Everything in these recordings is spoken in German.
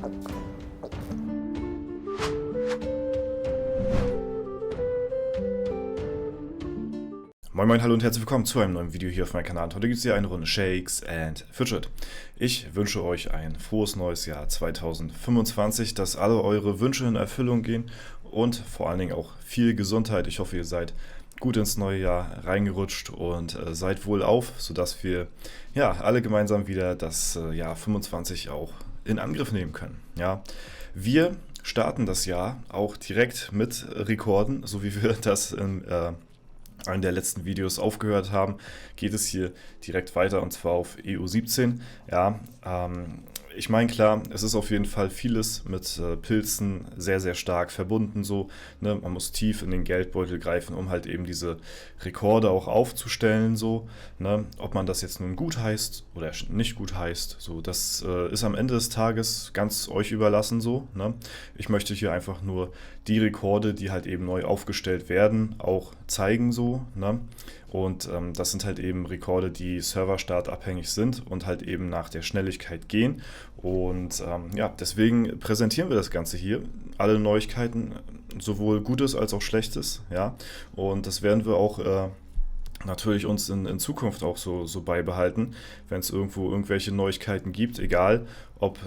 Moin Moin, hallo und herzlich willkommen zu einem neuen Video hier auf meinem Kanal. Und heute gibt es hier eine Runde Shakes and Fidget. Ich wünsche euch ein frohes neues Jahr 2025, dass alle eure Wünsche in Erfüllung gehen und vor allen Dingen auch viel Gesundheit. Ich hoffe, ihr seid gut ins neue Jahr reingerutscht und seid wohlauf, sodass wir ja alle gemeinsam wieder das Jahr 25 auch in Angriff nehmen können. Ja, wir starten das Jahr auch direkt mit Rekorden, so wie wir das in einen der letzten Videos aufgehört haben, geht es hier direkt weiter und zwar auf EU17. Ja, ich meine, klar, es ist auf jeden Fall vieles mit Pilzen sehr, sehr stark verbunden. So, ne? Man muss tief in den Geldbeutel greifen, um halt eben diese Rekorde auch aufzustellen. So, ne? Ob man das jetzt nun gut heißt oder nicht gut heißt, so, das ist am Ende des Tages ganz euch überlassen. So, ne? Ich möchte hier einfach nur die Rekorde, die halt eben neu aufgestellt werden, auch zeigen. So, ne? Und das sind halt eben Rekorde, die serverstartabhängig sind und halt eben nach der Schnelligkeit gehen. Und ja, deswegen präsentieren wir das Ganze hier. Alle Neuigkeiten, sowohl Gutes als auch Schlechtes. Ja? Und das werden wir auch natürlich uns in Zukunft auch so beibehalten, wenn es irgendwo irgendwelche Neuigkeiten gibt, egal ob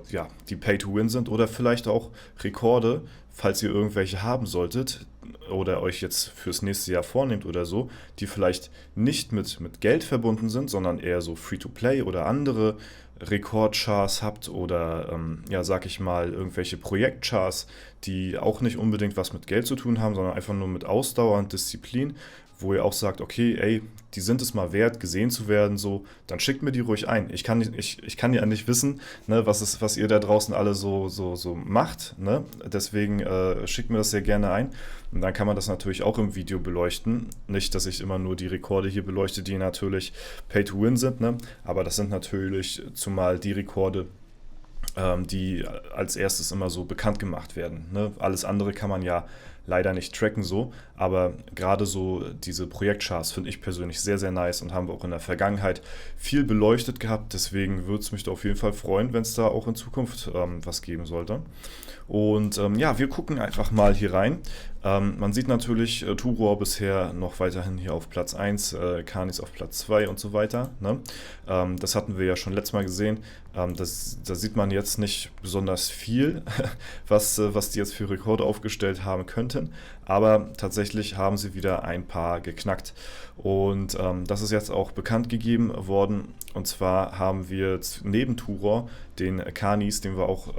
ja, die Pay-to-Win sind oder vielleicht auch Rekorde, falls ihr irgendwelche haben solltet oder euch jetzt fürs nächste Jahr vornehmt oder so, die vielleicht nicht mit Geld verbunden sind, sondern eher so Free-to-Play oder andere Rekordchars habt oder ja, sag ich mal, irgendwelche Projektchars, die auch nicht unbedingt was mit Geld zu tun haben, sondern einfach nur mit Ausdauer und Disziplin, wo ihr auch sagt, okay, ey, die sind es mal wert, gesehen zu werden, so, dann schickt mir die ruhig ein. Ich kann ja nicht wissen, ne, was ihr da draußen alle so macht, ne? Deswegen schickt mir das sehr gerne ein. Und dann kann man das natürlich auch im Video beleuchten. Nicht, dass ich immer nur die Rekorde hier beleuchte, die natürlich Pay-to-Win sind, ne? Aber das sind natürlich zumal die Rekorde, die als erstes immer so bekannt gemacht werden. Ne? Alles andere kann man ja leider nicht tracken so, aber gerade so diese Projektcharts finde ich persönlich sehr, sehr nice und haben wir auch in der Vergangenheit viel beleuchtet gehabt. Deswegen würde es mich da auf jeden Fall freuen, wenn es da auch in Zukunft was geben sollte. Und ja, wir gucken einfach mal hier rein. Man sieht natürlich Turor bisher noch weiterhin hier auf Platz 1, Canis auf Platz 2 und so weiter. Ne? Das hatten wir ja schon letztes Mal gesehen. Da sieht man jetzt nicht besonders viel, was die jetzt für Rekorde aufgestellt haben könnten. Aber tatsächlich haben sie wieder ein paar geknackt. Und das ist jetzt auch bekannt gegeben worden. Und zwar haben wir neben Turor den Canis, den wir auch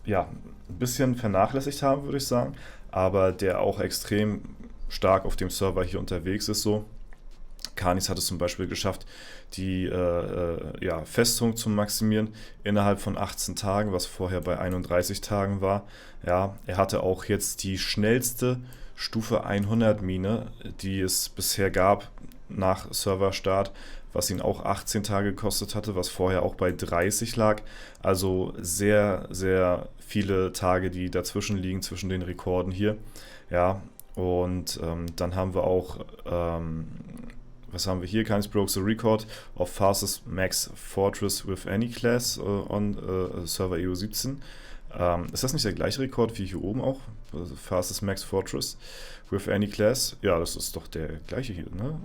ja, ein bisschen vernachlässigt haben, würde ich sagen, aber der auch extrem stark auf dem Server hier unterwegs ist. So. Canis hat es zum Beispiel geschafft, die ja, Festung zu maximieren innerhalb von 18 Tagen, was vorher bei 31 Tagen war. Ja, er hatte auch jetzt die schnellste Stufe 100 Mine, die es bisher gab nach Serverstart, was ihn auch 18 Tage gekostet hatte, was vorher auch bei 30 lag. Also sehr, sehr viele Tage, die dazwischen liegen, zwischen den Rekorden hier. Ja, und dann haben wir auch, was haben wir hier? Canis broke the record of fastest max fortress with any class on Server EU17. Ist das nicht der gleiche Rekord wie hier oben auch? Fastest max fortress with any class? Ja, das ist doch der gleiche hier, ne?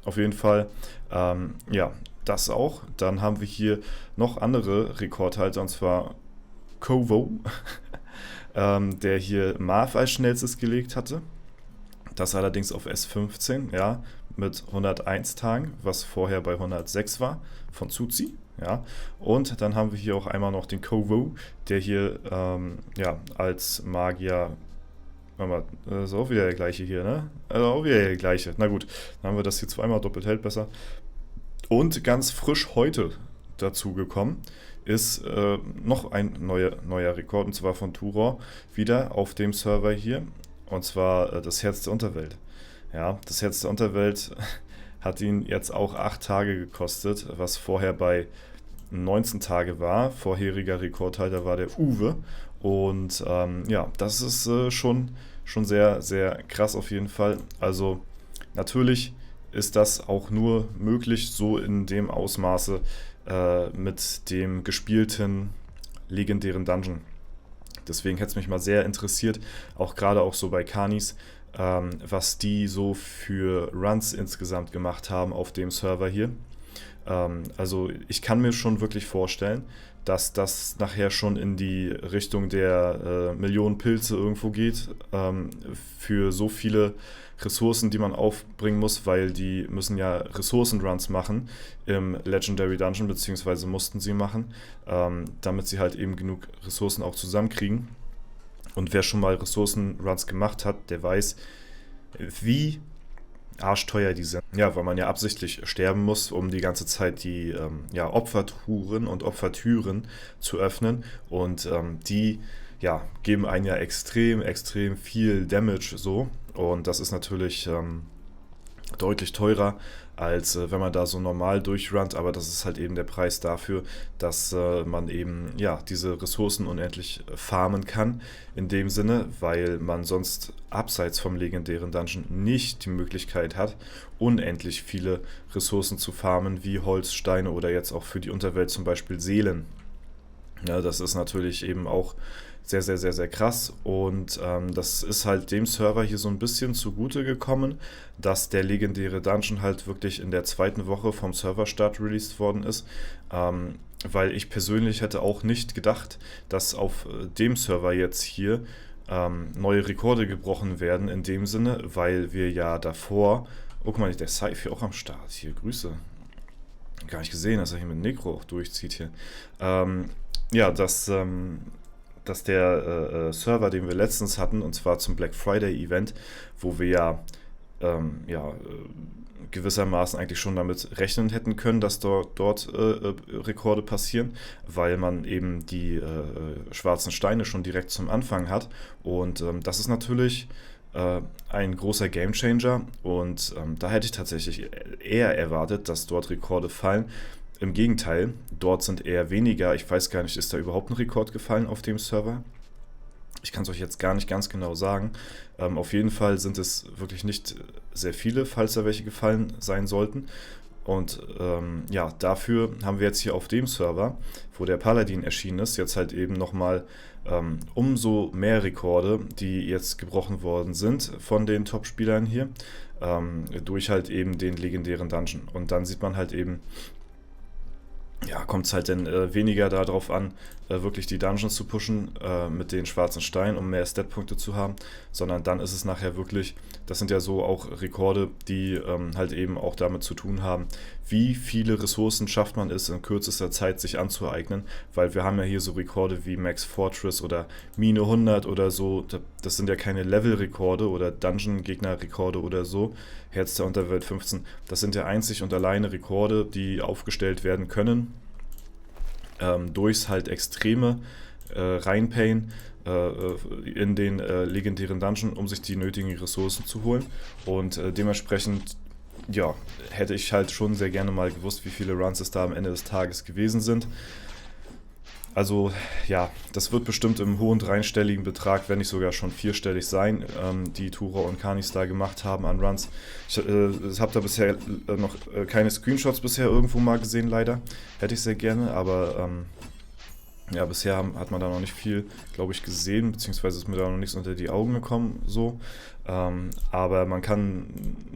Auf jeden Fall, ja, das auch. Dann haben wir hier noch andere Rekordhalter, und zwar Kovo, der hier Marv als schnellstes gelegt hatte. Das allerdings auf S15, ja, mit 101 Tagen, was vorher bei 106 war, von Zuzi. Ja. Und dann haben wir hier auch einmal noch den Kovo, der hier ja, als Magier. Das ist auch wieder der gleiche hier, ne? Also auch wieder der gleiche. Na gut, dann haben wir das hier zweimal doppelt hält besser. Und ganz frisch heute dazu gekommen ist noch ein neuer Rekord, und zwar von Turor, wieder auf dem Server hier. Und zwar das Herz der Unterwelt. Ja, das Herz der Unterwelt hat ihn jetzt auch 8 Tage gekostet, was vorher bei 19 Tage war. Vorheriger Rekordhalter war der Uwe. Und ja, das ist schon sehr, sehr krass auf jeden Fall. Also natürlich ist das auch nur möglich so in dem Ausmaße mit dem gespielten legendären Dungeon. Deswegen hätte es mich mal sehr interessiert, auch gerade auch so bei Kanis, was die so für Runs insgesamt gemacht haben auf dem Server hier. Also ich kann mir schon wirklich vorstellen, dass das nachher schon in die Richtung der Millionen Pilze irgendwo geht, für so viele Ressourcen, die man aufbringen muss, weil die müssen ja Ressourcenruns machen im Legendary Dungeon, beziehungsweise mussten sie machen, damit sie halt eben genug Ressourcen auch zusammenkriegen. Und wer schon mal Ressourcenruns gemacht hat, der weiß, wie arschteuer die sind. Ja, weil man ja absichtlich sterben muss, um die ganze Zeit die Opfertruhen und Opfertüren zu öffnen. Und die geben einen ja extrem, extrem viel Damage so. Und das ist natürlich deutlich teurer, als wenn man da so normal durchrunnt, aber das ist halt eben der Preis dafür, dass man eben diese Ressourcen unendlich farmen kann, in dem Sinne, weil man sonst abseits vom legendären Dungeon nicht die Möglichkeit hat, unendlich viele Ressourcen zu farmen, wie Holz, Steine oder jetzt auch für die Unterwelt zum Beispiel Seelen. Ja, das ist natürlich eben auch sehr, sehr, sehr, sehr krass und das ist halt dem Server hier so ein bisschen zugute gekommen, dass der legendäre Dungeon halt wirklich in der zweiten Woche vom Serverstart released worden ist, weil ich persönlich hätte auch nicht gedacht, dass auf dem Server jetzt hier neue Rekorde gebrochen werden in dem Sinne, weil wir ja davor, oh guck mal, der Scythe hier auch am Start, hier, Grüße, gar nicht gesehen, dass er hier mit Necro auch durchzieht hier, dass der Server, den wir letztens hatten, und zwar zum Black Friday Event, wo wir gewissermaßen eigentlich schon damit rechnen hätten können, dass dort Rekorde passieren, weil man eben die schwarzen Steine schon direkt zum Anfang hat. Und das ist natürlich ein großer Gamechanger und da hätte ich tatsächlich eher erwartet, dass dort Rekorde fallen. Im Gegenteil, dort sind eher weniger. Ich weiß gar nicht, ist da überhaupt ein Rekord gefallen auf dem Server? Ich kann es euch jetzt gar nicht ganz genau sagen. Auf jeden Fall sind es wirklich nicht sehr viele, falls da welche gefallen sein sollten. Und dafür haben wir jetzt hier auf dem Server, wo der Paladin erschienen ist, jetzt halt eben nochmal umso mehr Rekorde, die jetzt gebrochen worden sind von den Top-Spielern hier, durch halt eben den legendären Dungeon. Und dann sieht man halt eben, kommt es halt dann weniger darauf an, wirklich die Dungeons zu pushen mit den schwarzen Steinen, um mehr Stat-Punkte zu haben, sondern dann ist es nachher wirklich, das sind ja so auch Rekorde, die halt eben auch damit zu tun haben, wie viele Ressourcen schafft man es in kürzester Zeit sich anzueignen, weil wir haben ja hier so Rekorde wie Max Fortress oder Mine 100 oder so, das sind ja keine Level-Rekorde oder Dungeon-Gegner-Rekorde oder so, Herz der Unterwelt 15, das sind ja einzig und alleine Rekorde, die aufgestellt werden können, durchs halt extreme Reinpayen in den legendären Dungeon, um sich die nötigen Ressourcen zu holen. Und dementsprechend, hätte ich halt schon sehr gerne mal gewusst, wie viele Runs es da am Ende des Tages gewesen sind. Also das wird bestimmt im hohen dreistelligen Betrag, wenn nicht sogar schon vierstellig sein, die Tura und Kanis da gemacht haben an Runs. Ich habe da bisher noch keine Screenshots bisher irgendwo mal gesehen, leider. Hätte ich sehr gerne, aber bisher hat man da noch nicht viel, glaube ich, gesehen, beziehungsweise ist mir da noch nichts unter die Augen gekommen, so. Aber man kann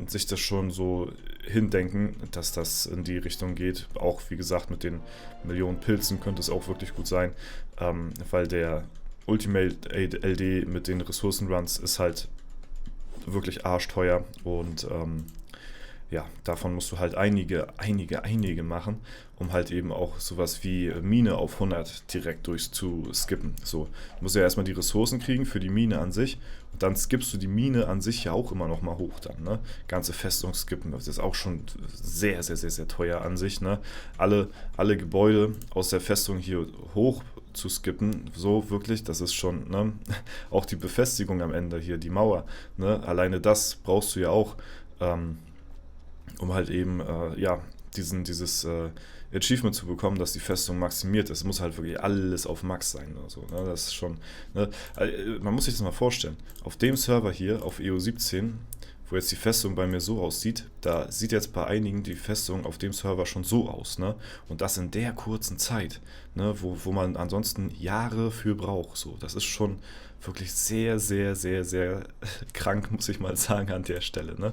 sich das schon so hindenken, dass das in die Richtung geht. Auch, wie gesagt, mit den Millionen Pilzen könnte es auch wirklich gut sein, weil der Ultimate LD mit den Ressourcenruns ist halt wirklich arschteuer und davon musst du halt einige machen, um halt eben auch sowas wie Mine auf 100 direkt durchzuskippen. So, du musst ja erstmal die Ressourcen kriegen für die Mine an sich und dann skippst du die Mine an sich ja auch immer noch mal hoch dann, ne? Ganze Festung skippen, das ist auch schon sehr, sehr, sehr, sehr teuer an sich, ne? Alle Gebäude aus der Festung hier hoch zu skippen, so wirklich, das ist schon, ne? Auch die Befestigung am Ende hier, die Mauer, ne? Alleine das brauchst du ja auch, um halt eben, dieses Achievement zu bekommen, dass die Festung maximiert ist. Es muss halt wirklich alles auf Max sein oder so. Ne? Das ist schon, ne? Man muss sich das mal vorstellen. Auf dem Server hier, auf EO17, wo jetzt die Festung bei mir so aussieht, da sieht jetzt bei einigen die Festung auf dem Server schon so aus, ne? Und das in der kurzen Zeit, ne? Wo man ansonsten Jahre für braucht. So, das ist schon wirklich sehr, sehr, sehr, sehr krank, muss ich mal sagen, an der Stelle, ne?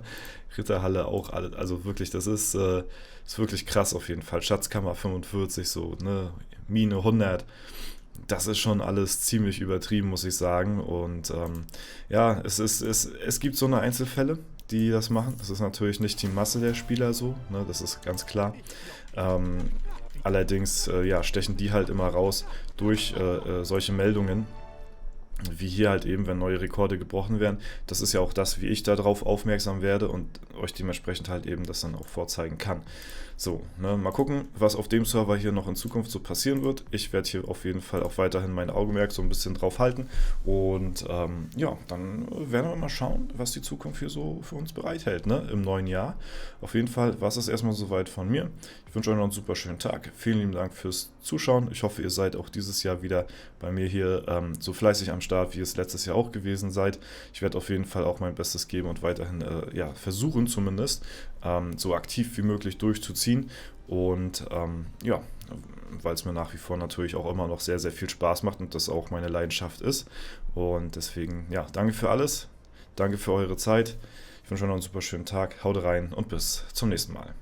Ritterhalle auch, also wirklich, ist wirklich krass auf jeden Fall. Schatzkammer 45, so, ne? Mine 100. Das ist schon alles ziemlich übertrieben, muss ich sagen. Und ja, es gibt so eine Einzelfälle, die das machen. Das ist natürlich nicht die Masse der Spieler so, ne? Das ist ganz klar. Ähm, allerdings ja, stechen die halt immer raus durch solche Meldungen, wie hier halt eben, wenn neue Rekorde gebrochen werden. Das ist ja auch das, wie ich darauf aufmerksam werde und euch dementsprechend halt eben das dann auch vorzeigen kann. So, ne, mal gucken, was auf dem Server hier noch in Zukunft so passieren wird. Ich werde hier auf jeden Fall auch weiterhin mein Augenmerk so ein bisschen drauf halten. Und ja, dann werden wir mal schauen, was die Zukunft hier so für uns bereithält, ne, im neuen Jahr. Auf jeden Fall war es das erstmal soweit von mir. Ich wünsche euch noch einen super schönen Tag. Vielen lieben Dank fürs Zuschauen. Ich hoffe, ihr seid auch dieses Jahr wieder bei mir hier so fleißig am Start, wie ihr es letztes Jahr auch gewesen seid. Ich werde auf jeden Fall auch mein Bestes geben und weiterhin ja, versuchen zumindest, so aktiv wie möglich durchzuziehen. Und ja, weil es mir nach wie vor natürlich auch immer noch sehr, sehr viel Spaß macht und das auch meine Leidenschaft ist. Und deswegen, ja, danke für alles. Danke für eure Zeit. Ich wünsche euch noch einen super schönen Tag. Haut rein und bis zum nächsten Mal.